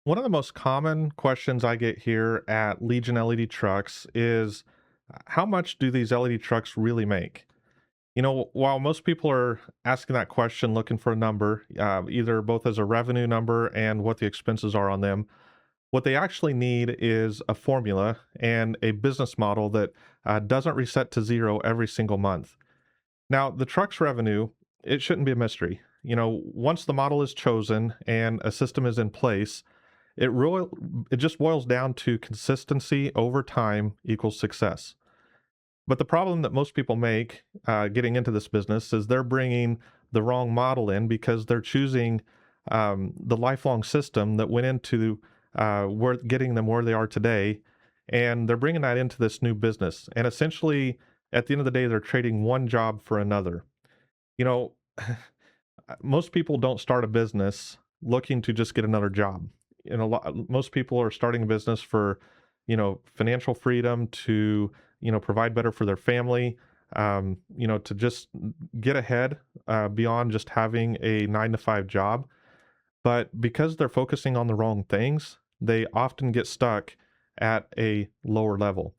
One of the most common questions I get here at Legion LED Trucks is how much do these LED trucks really make? While most people are asking that question looking for a number, either both as a revenue number and what the expenses are on them, what they actually need is a formula and a business model that doesn't reset to zero every single month. Now, the truck's revenue, it shouldn't be a mystery. Once the model is chosen and a system is in place, it just boils down to consistency over time equals success. But the problem that most people make getting into this business is they're bringing the wrong model in because they're choosing the lifelong system that went into where getting them where they are today, and they're bringing that into this new business. And essentially, at the end of the day, they're trading one job for another. You know, most people don't start a business looking to just get another job. Most people are starting a business for, financial freedom to, provide better for their family, to just get ahead beyond just having a 9 to 5 job. But because they're focusing on the wrong things, they often get stuck at a lower level.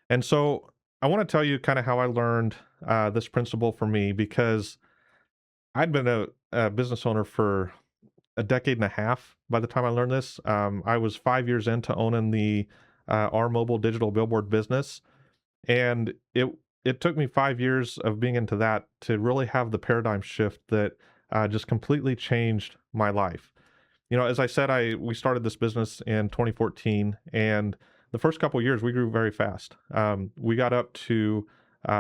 And so I want to tell you kind of how I learned this principle for me because I'd been a business owner for a decade and a half by the time I learned this. I was 5 years into owning the our mobile digital billboard business, and it took me 5 years of being into that to really have the paradigm shift that just completely changed my life. As I said, I we started this business in 2014, and the first couple of years we grew very fast. We got up to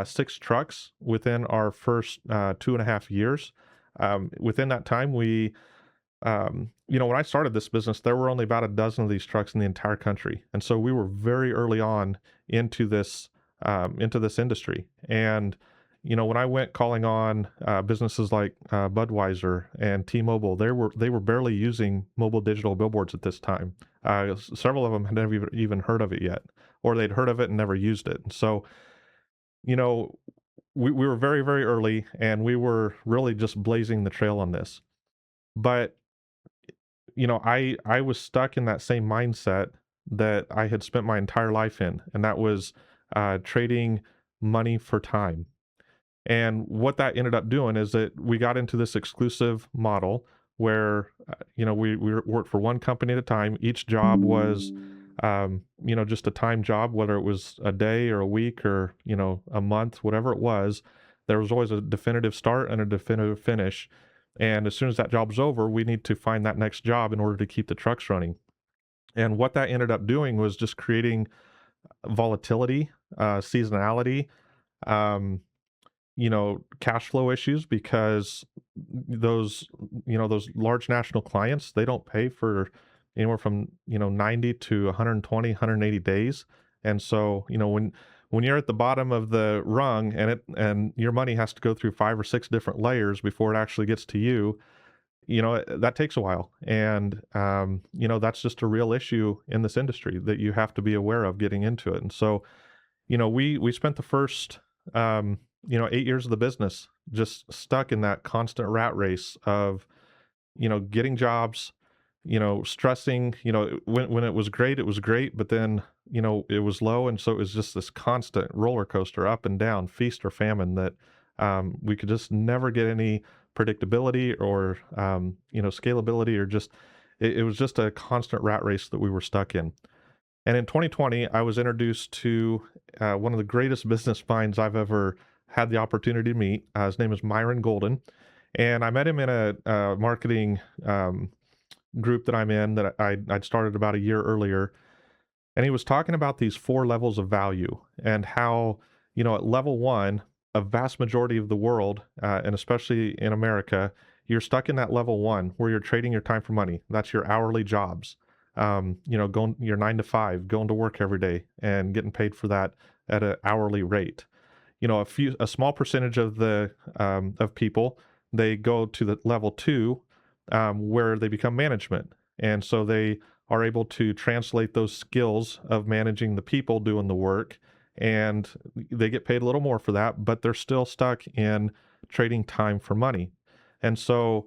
6 trucks within our first 2.5 years. Within that time, when I started this business, there were only about a dozen of these trucks in the entire country, and so we were very early on into this industry. And when I went calling on businesses like Budweiser and T-Mobile, they were barely using mobile digital billboards at this time. Several of them had never even heard of it yet, or they'd heard of it and never used it. And so, you know, we were very, very early, and we were really just blazing the trail on this. But I was stuck in that same mindset that I had spent my entire life in, and that was trading money for time. And what that ended up doing is that we got into this exclusive model where, we worked for one company at a time. Each job was, just a time job, whether it was a day or a week or, a month, whatever it was. There was always a definitive start and a definitive finish. And as soon as that job's over, we need to find that next job in order to keep the trucks running. And what that ended up doing was just creating volatility, seasonality, um, cash flow issues because those large national clients, they don't pay for anywhere from, 90 to 120, 180 days. And so, when you're at the bottom of the rung and your money has to go through 5 or 6 different layers before it actually gets to you, that takes a while. And, that's just a real issue in this industry that you have to be aware of getting into it. And so, we spent the first, 8 years of the business just stuck in that constant rat race of, getting jobs, stressing, when it was great, but then, it was low. And so it was just this constant roller coaster up and down, feast or famine that we could just never get any predictability or, scalability or just, it was just a constant rat race that we were stuck in. And in 2020, I was introduced to one of the greatest business minds I've ever had the opportunity to meet. His name is Myron Golden. And I met him in a marketing group that I'm in that I'd started about a year earlier. And he was talking about these 4 levels of value and how, at level one, a vast majority of the world, and especially in America, you're stuck in that level one where you're trading your time for money. That's your hourly jobs. Going your 9 to 5, going to work every day and getting paid for that at an hourly rate. A small percentage of the of people, they go to the level two, where they become management, and so they are able to translate those skills of managing the people doing the work, and they get paid a little more for that, but they're still stuck in trading time for money. And so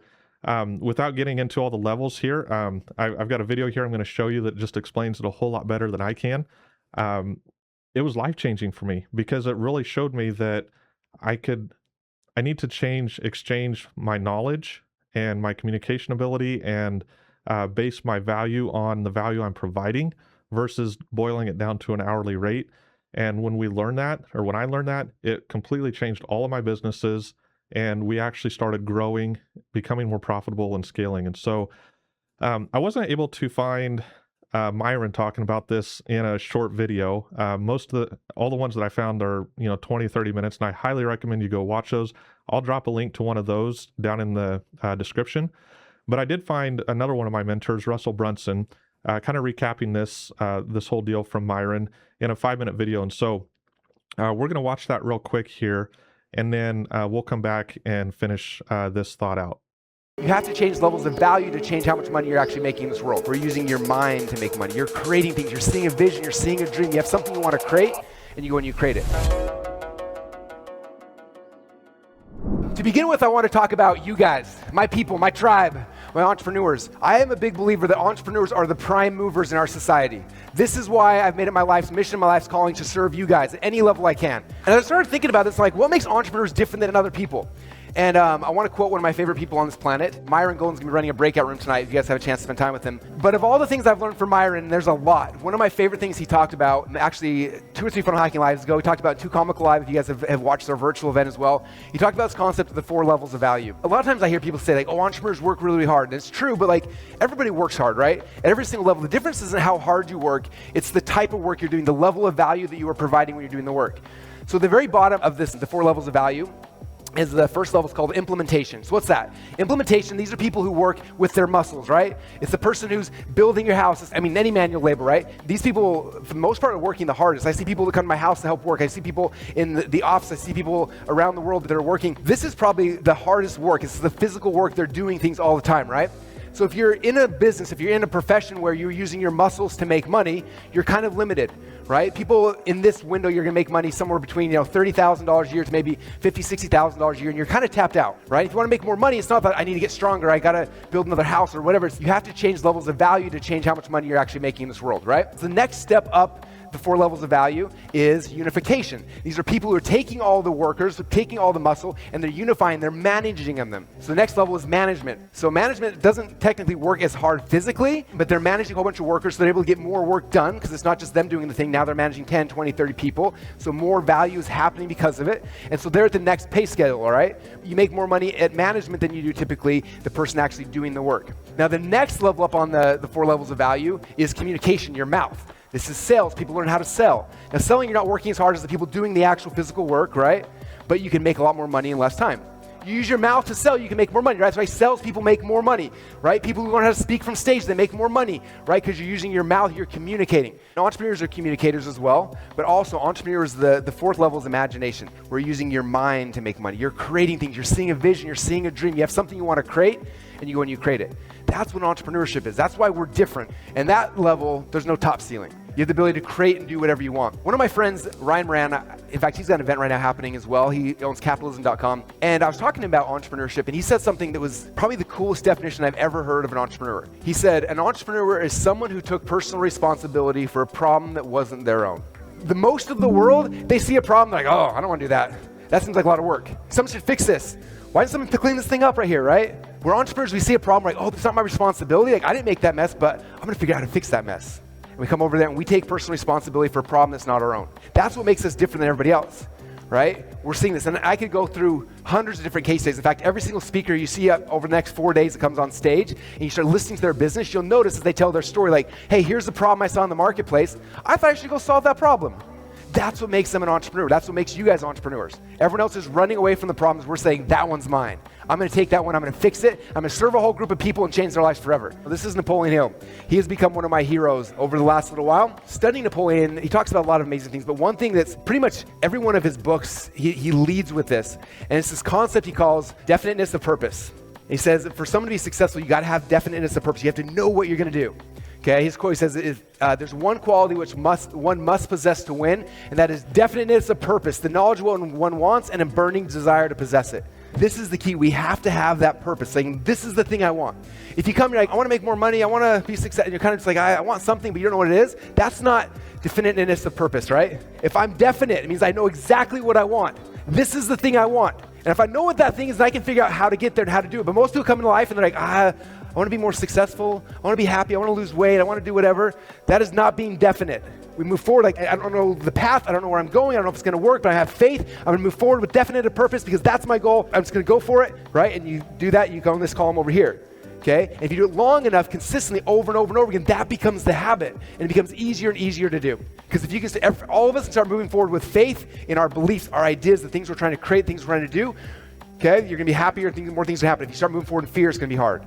Without getting into all the levels here, I've got a video here I'm going to show you that just explains it a whole lot better than I can. It was life-changing for me because it really showed me that I need to exchange my knowledge and my communication ability and base my value on the value I'm providing versus boiling it down to an hourly rate. And when when I learned that, it completely changed all of my businesses, and we actually started growing, becoming more profitable and scaling. And so I wasn't able to find Myron talking about this in a short video. All the ones that I found are 20, 30 minutes, and I highly recommend you go watch those. I'll drop a link to one of those down in the description. But I did find another one of my mentors, Russell Brunson, kind of recapping this whole deal from Myron in a 5-minute video. And so we're going to watch that real quick here, and then we'll come back and finish this thought out. You have to change levels of value to change how much money you're actually making in this world. We're using your mind to make money. You're creating things. You're seeing a vision. You're seeing a dream. You have something you want to create, and you go and you create it. To begin with, I want to talk about you guys, my people, my tribe, my entrepreneurs. I am a big believer that entrepreneurs are the prime movers in our society. This is why I've made it my life's mission, my life's calling to serve you guys at any level I can. And I started thinking about this, like, what makes entrepreneurs different than other people? And I want to quote one of my favorite people on this planet. Myron Golden's going to be running a breakout room tonight if you guys have a chance to spend time with him. But of all the things I've learned from Myron, there's a lot. One of my favorite things he talked about, actually 2 or 3 Funnel Hacking Lives ago, he talked about 2 Comical Live, if you guys have watched our virtual event as well. He talked about this concept of the 4 levels of value. A lot of times I hear people say, like, oh, entrepreneurs work really, really hard. And it's true, but like, everybody works hard, right? At every single level. The difference isn't how hard you work, it's the type of work you're doing, the level of value that you are providing when you're doing the work. So the very bottom of this, the 4 levels of value, is the first level is called implementation. So what's that? Implementation, these are people who work with their muscles, right? It's the person who's building your house. Any manual labor, right? These people, for the most part, are working the hardest. I see people that come to my house to help work. I see people in the office. I see people around the world that are working. This is probably the hardest work. It's the physical work. They're doing things all the time, right? So if you're in a business, if you're in a profession where you're using your muscles to make money, you're kind of limited, right? People in this window, you're gonna make money somewhere between $30,000 a year to maybe $50,000, $60,000 a year, and you're kind of tapped out, right? If you wanna make more money, it's not that I need to get stronger, I gotta build another house or whatever. You have to change levels of value to change how much money you're actually making in this world, right? So the next step up the 4 levels of value is unification. These are people who are taking all the workers, taking all the muscle, and they're unifying, they're managing them. So the next level is management. So management doesn't technically work as hard physically, but they're managing a whole bunch of workers, so they're able to get more work done, because it's not just them doing the thing, now they're managing 10, 20, 30 people, so more value is happening because of it, and so they're at the next pay scale, all right? You make more money at management than you do typically the person actually doing the work. Now the next level up on the 4 levels of value is communication, your mouth. This is sales. People learn how to sell. Now, selling, you're not working as hard as the people doing the actual physical work, right? But you can make a lot more money in less time. You use your mouth to sell, you can make more money, right? That's why salespeople make more money, right? People who learn how to speak from stage, they make more money, right? Because you're using your mouth, you're communicating. Now, entrepreneurs are communicators as well, but also entrepreneurs, the 4th level is imagination. We're using your mind to make money. You're creating things. You're seeing a vision. You're seeing a dream. You have something you want to create, and you go and you create it. That's what entrepreneurship is. That's why we're different. And that level, there's no top ceiling. You have the ability to create and do whatever you want. One of my friends, Ryan Moran, in fact, he's got an event right now happening as well. He owns capitalism.com. And I was talking about entrepreneurship, and he said something that was probably the coolest definition I've ever heard of an entrepreneur. He said, an entrepreneur is someone who took personal responsibility for a problem that wasn't their own. The most of the world, they see a problem, they're like, oh, I don't want to do that. That seems like a lot of work. Someone should fix this. Why doesn't someone clean this thing up right here, right? We're entrepreneurs, we see a problem, like, oh, it's not my responsibility. Like, I didn't make that mess, but I'm going to figure out how to fix that mess. And we come over there and we take personal responsibility for a problem that's not our own. That's what makes us different than everybody else, right? We're seeing this. And I could go through hundreds of different case studies. In fact, every single speaker you see over the next 4 days that comes on stage, and you start listening to their business, you'll notice as they tell their story, like, hey, here's the problem I saw in the marketplace. I thought I should go solve that problem. That's what makes them an entrepreneur. That's what makes you guys entrepreneurs. Everyone else is running away from the problems. We're saying, that one's mine. I'm going to take that one. I'm going to fix it. I'm going to serve a whole group of people and change their lives forever. This is Napoleon Hill. He has become one of my heroes over the last little while. Studying Napoleon, he talks about a lot of amazing things, but one thing that's pretty much every one of his books, he leads with this, and it's this concept he calls definiteness of purpose. He says that for someone to be successful, you got to have definiteness of purpose. You have to know what you're going to do. Okay, his quote, he says, there's one quality which one must possess to win, and that is definiteness of purpose, the knowledge of what one wants, and a burning desire to possess it. This is the key. We have to have that purpose, saying, this is the thing I want. If you come, you're like, I want to make more money, I want to be successful, and you're kind of just like, I want something, but you don't know what it is, that's not definiteness of purpose, right? If I'm definite, it means I know exactly what I want. This is the thing I want. And if I know what that thing is, then I can figure out how to get there and how to do it. But most people come into life and they're like, I want to be more successful, I want to be happy, I want to lose weight, I want to do whatever. That is not being definite. We move forward like, I don't know the path, I don't know where I'm going, I don't know if it's going to work, but I have faith. I'm going to move forward with definite purpose because that's my goal. I'm just going to go for it, right? And you do that, you go in this column over here, okay? And if you do it long enough, consistently, over and over and over again, that becomes the habit, and it becomes easier and easier to do. Because if you can, all of us can start moving forward with faith in our beliefs, our ideas, the things we're trying to create, things we're trying to do, okay? You're going to be happier, more things will happen. If you start moving forward in fear, it's going to be hard.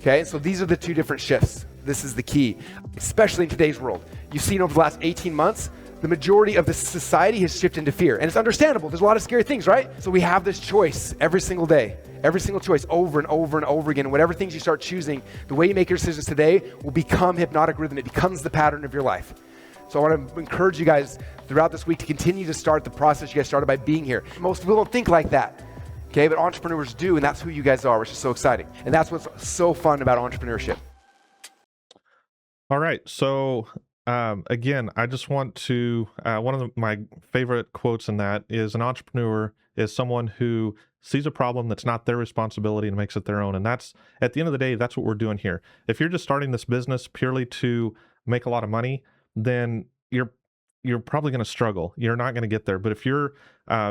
Okay, so these are the two different shifts. This is the key, especially in today's world. You've seen over the last 18 months, the majority of the society has shifted into fear. And it's understandable. There's a lot of scary things, right? So we have this choice every single day, every single choice over and over and over again. And whatever things you start choosing, the way you make your decisions today will become hypnotic rhythm. It becomes the pattern of your life. So I want to encourage you guys throughout this week to continue to start the process you guys started by being here. Most people don't think like that. Okay, but entrepreneurs do, and that's who you guys are, which is so exciting. And that's what's so fun about entrepreneurship. All right. So again, I just want to, one of my favorite quotes in that is an entrepreneur is someone who sees a problem that's not their responsibility and makes it their own. And that's, at the end of the day, that's what we're doing here. If you're just starting this business purely to make a lot of money, then you're probably going to struggle. You're not going to get there. But if you're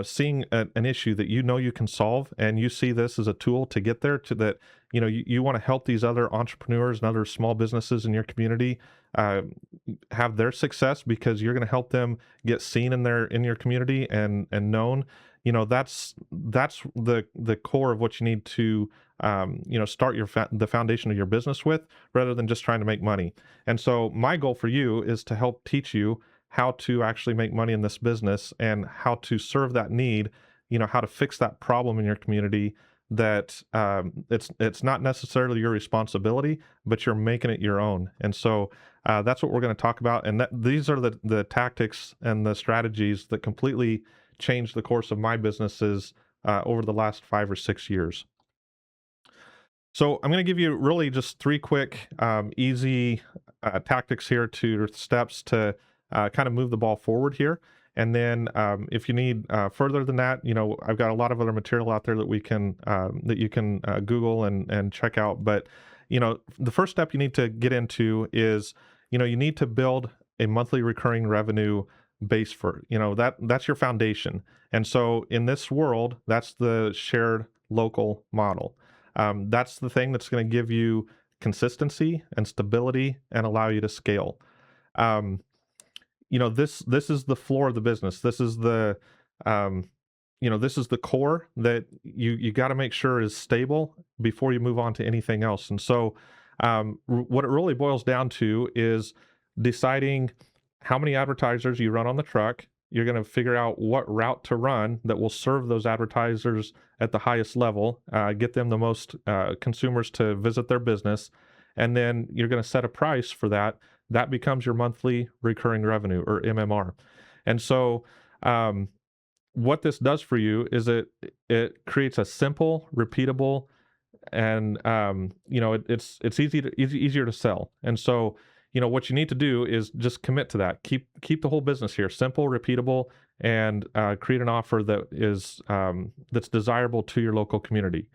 seeing an issue that you know you can solve, and you see this as a tool to get there, to that, you want to help these other entrepreneurs and other small businesses in your community have their success because you're going to help them get seen in your community and known. That's the core of what you need to start the foundation of your business with, rather than just trying to make money. And so my goal for you is to help teach you how to actually make money in this business and how to serve that need, how to fix that problem in your community that it's not necessarily your responsibility, but you're making it your own. And so that's what we're going to talk about. And these are the tactics and the strategies that completely changed the course of my businesses over the last 5 or 6 years. So I'm going to give you really just 3 quick, easy tactics here, steps to kind of move the ball forward here. And then if you need further than that, I've got a lot of other material out there that you can Google and check out. But, the first step you need to get into is, you need to build a monthly recurring revenue base for, that's your foundation. And so in this world, that's the shared local model. That's the thing that's going to give you consistency and stability and allow you to scale. This is the floor of the business. This is the this is the core that you got to make sure is stable before you move on to anything else. And so what it really boils down to is deciding how many advertisers you run on the truck. You're going to figure out what route to run that will serve those advertisers at the highest level, get them the most consumers to visit their business, and then you're going to set a price for that. That becomes your monthly recurring revenue, or MMR. And so what this does for you is it creates a simple, repeatable, and it's easier to sell. And so what you need to do is just commit to that. Keep the whole business here simple, repeatable, and create an offer that is that's desirable to your local community.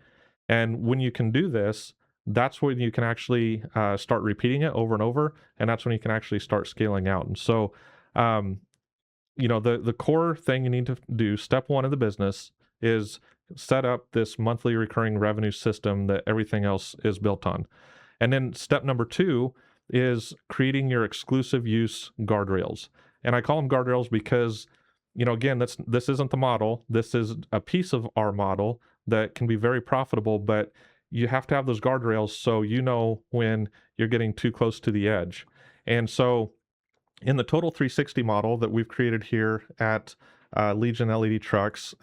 And when you can do this, that's when you can actually start repeating it over and over, and that's when you can actually start scaling out. And so, the core thing you need to do, step 1 of the business, is set up this monthly recurring revenue system that everything else is built on. And then step number 2 is creating your exclusive use guardrails. And I call them guardrails because, again, this isn't the model. This is a piece of our model that can be very profitable, but you have to have those guardrails so when you're getting too close to the edge. And so in the Total360 model that we've created here at Legion LED Trucks,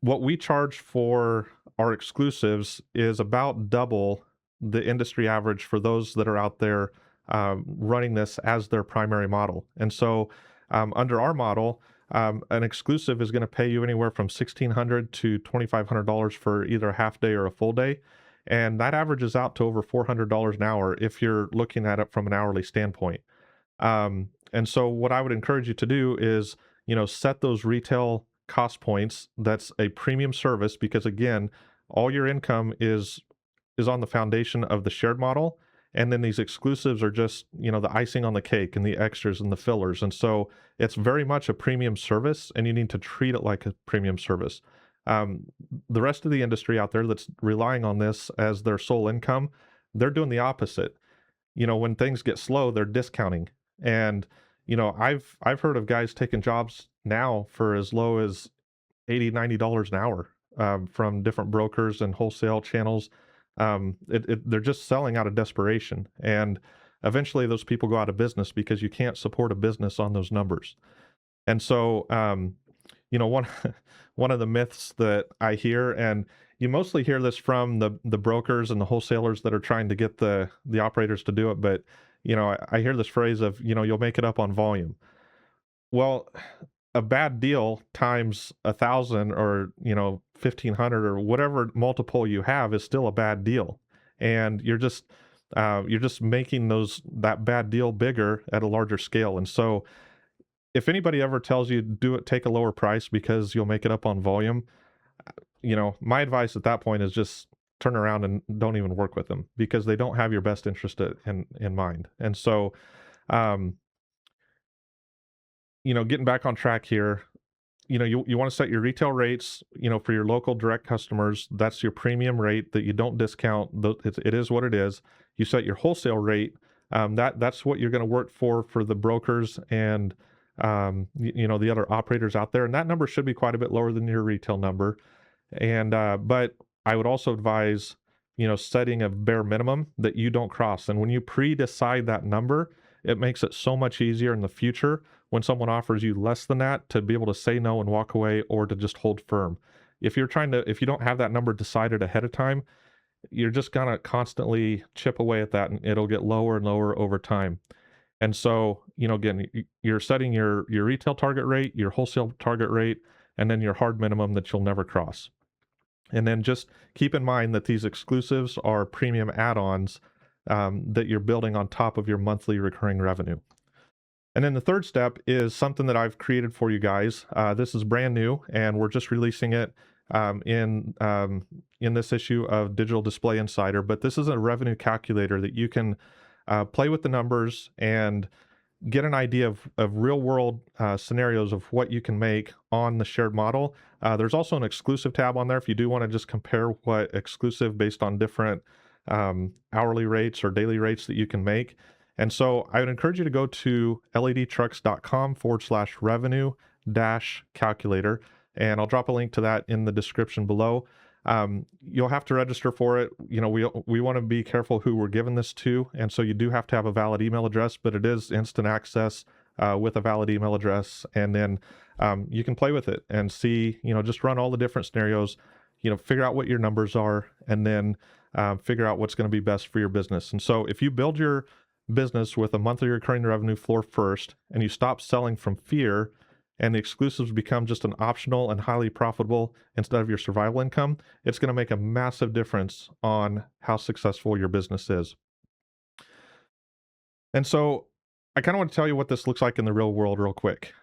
what we charge for our exclusives is about double the industry average for those that are out there running this as their primary model. And so under our model, an exclusive is going to pay you anywhere from $1,600 to $2,500 for either a half day or a full day. And that averages out to over $400 an hour if you're looking at it from an hourly standpoint. And so what I would encourage you to do is, set those retail cost points. That's a premium service because again, all your income is on the foundation of the shared model. And then these exclusives are just, the icing on the cake and the extras and the fillers. And so it's very much a premium service and you need to treat it like a premium service. The rest of the industry out there that's relying on this as their sole income, they're doing the opposite. When things get slow, they're discounting. And, I've heard of guys taking jobs now for as low as $80, $90 an hour from different brokers and wholesale channels. They're just selling out of desperation. And eventually those people go out of business because you can't support a business on those numbers. And so, one, one of the myths that I hear, and you mostly hear this from the brokers and the wholesalers that are trying to get the operators to do it. But, I hear this phrase of, you'll make it up on volume. Well, a bad deal times 1,000 or 1,500 or whatever multiple you have is still a bad deal, and you're just making that bad deal bigger at a larger scale. And so, if anybody ever tells you take a lower price because you'll make it up on volume, my advice at that point is just turn around and don't even work with them because they don't have your best interest in mind. And so, getting back on track here, you want to set your retail rates, for your local direct customers. That's your premium rate that you don't discount. It is what it is. You set your wholesale rate. That's what you're going to work for the brokers and, the other operators out there. And that number should be quite a bit lower than your retail number. And, but I would also advise, setting a bare minimum that you don't cross. And when you pre-decide that number, it makes it so much easier in the future when someone offers you less than that to be able to say no and walk away or to just hold firm. If you don't have that number decided ahead of time, you're just gonna constantly chip away at that and it'll get lower and lower over time. And so, again, you're setting your retail target rate, your wholesale target rate, and then your hard minimum that you'll never cross. And then just keep in mind that these exclusives are premium add-ons that you're building on top of your monthly recurring revenue. And then the third step is something that I've created for you guys. This is brand new, and we're just releasing it in this issue of Digital Display Insider. But this is a revenue calculator that you can play with the numbers and get an idea of real world scenarios of what you can make on the shared model. There's also an exclusive tab on there if you do want to just compare what exclusive based on different hourly rates or daily rates that you can make. And so I would encourage you to go to ledtrucks.com/revenue-calculator, and I'll drop a link to that in the description below. You'll have to register for it. We want to be careful who we're giving this to. And so you do have to have a valid email address, but it is instant access with a valid email address. And then you can play with it and see, just run all the different scenarios, figure out what your numbers are, and then figure out what's going to be best for your business. And so if you build your business with a monthly recurring revenue floor first, and you stop selling from fear, and the exclusives become just an optional and highly profitable instead of your survival income, it's going to make a massive difference on how successful your business is. And so I kind of want to tell you what this looks like in the real world real quick,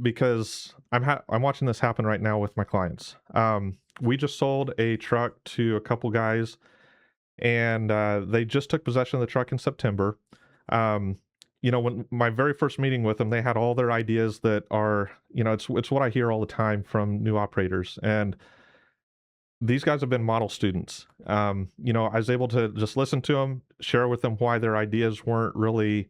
because I'm watching this happen right now with my clients. We just sold a truck to a couple guys, and they just took possession of the truck in September. When my very first meeting with them, they had all their ideas that are, it's what I hear all the time from new operators. And these guys have been model students. I was able to just listen to them, share with them why their ideas weren't really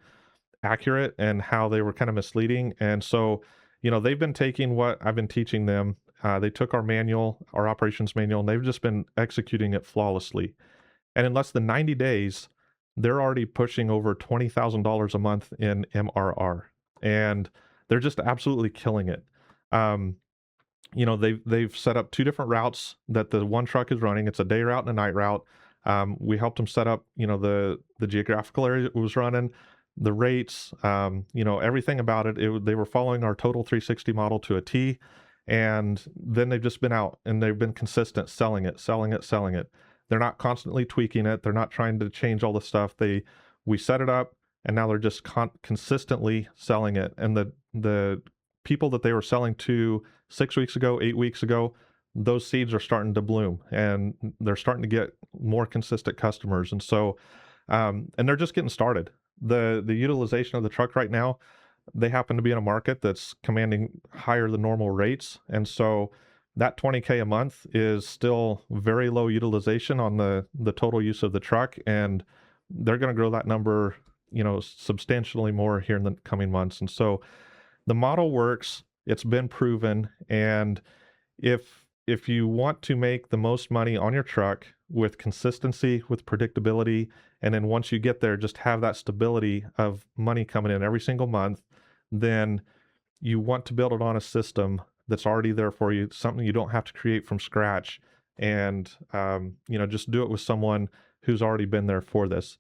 accurate and how they were kind of misleading. And so, they've been taking what I've been teaching them. They took our operations manual, and they've just been executing it flawlessly. And in less than 90 days, they're already pushing over $20,000 a month in MRR, and they're just absolutely killing it. They've set up 2 different routes that the one truck is running. It's a day route and a night route. We helped them set up, the geographical area it was running. the rates, everything about it. They were following our Total360 model to a T. And then they've just been out and they've been consistent selling it, selling it, selling it. They're not constantly tweaking it. They're not trying to change all the stuff. We set it up and now they're just consistently selling it. And the people that they were selling to 6 weeks ago, 8 weeks ago, those seeds are starting to bloom and they're starting to get more consistent customers. And so, and they're just getting started. The utilization of the truck right now, they happen to be in a market that's commanding higher than normal rates. And so that 20K a month is still very low utilization on the total use of the truck. And they're going to grow that number, substantially more here in the coming months. And so the model works, it's been proven. And if you want to make the most money on your truck with consistency, with predictability, and then once you get there, just have that stability of money coming in every single month, then you want to build it on a system that's already there for you, something you don't have to create from scratch, and just do it with someone who's already been there for this.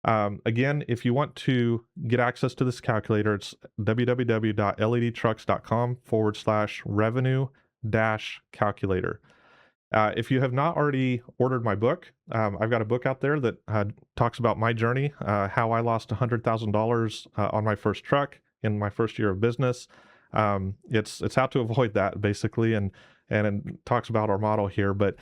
Again, if you want to get access to this calculator, it's www.ledtrucks.com/revenue-calculator. If you have not already ordered my book, I've got a book out there that talks about my journey, how I lost $100,000 on my first truck in my first year of business. It's how to avoid that basically, and it talks about our model here. But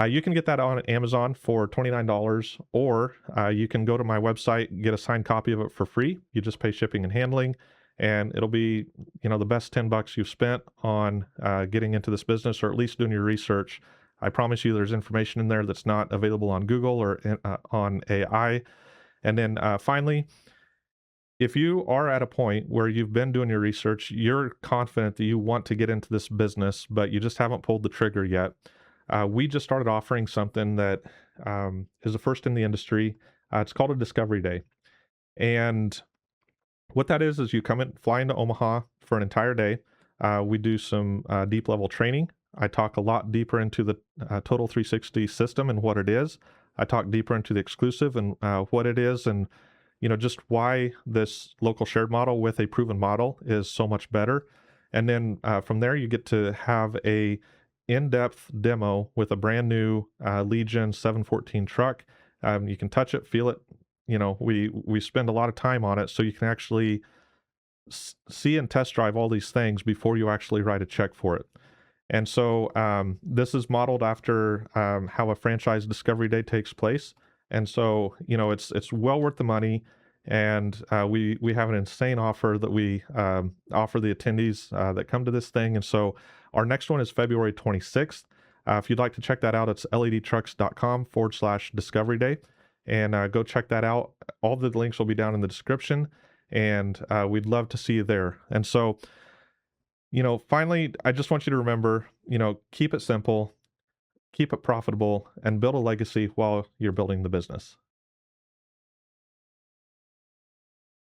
you can get that on Amazon for $29, or you can go to my website, get a signed copy of it for free. You just pay shipping and handling, and it'll be the best $10 you've spent on getting into this business, or at least doing your research. I promise you there's information in there that's not available on Google or on AI. And then finally, if you are at a point where you've been doing your research, you're confident that you want to get into this business, but you just haven't pulled the trigger yet, we just started offering something that is the first in the industry. It's called a Discovery Day. And what that is you fly into Omaha for an entire day. We do some deep level training. I talk a lot deeper into the Total360 system and what it is. I talk deeper into the exclusive and what it is, and just why this local shared model with a proven model is so much better. And then from there, you get to have a in-depth demo with a brand new Legion 714 truck. You can touch it, feel it. We spend a lot of time on it, so you can actually see and test drive all these things before you actually write a check for it. And so this is modeled after how a franchise Discovery Day takes place. And so, it's well worth the money. And we have an insane offer that we offer the attendees that come to this thing. And so our next one is February 26th. If you'd like to check that out, it's ledtrucks.com/Discovery Day. And go check that out. All the links will be down in the description. And we'd love to see you there. And so, finally, I just want you to remember, keep it simple, keep it profitable, and build a legacy while you're building the business.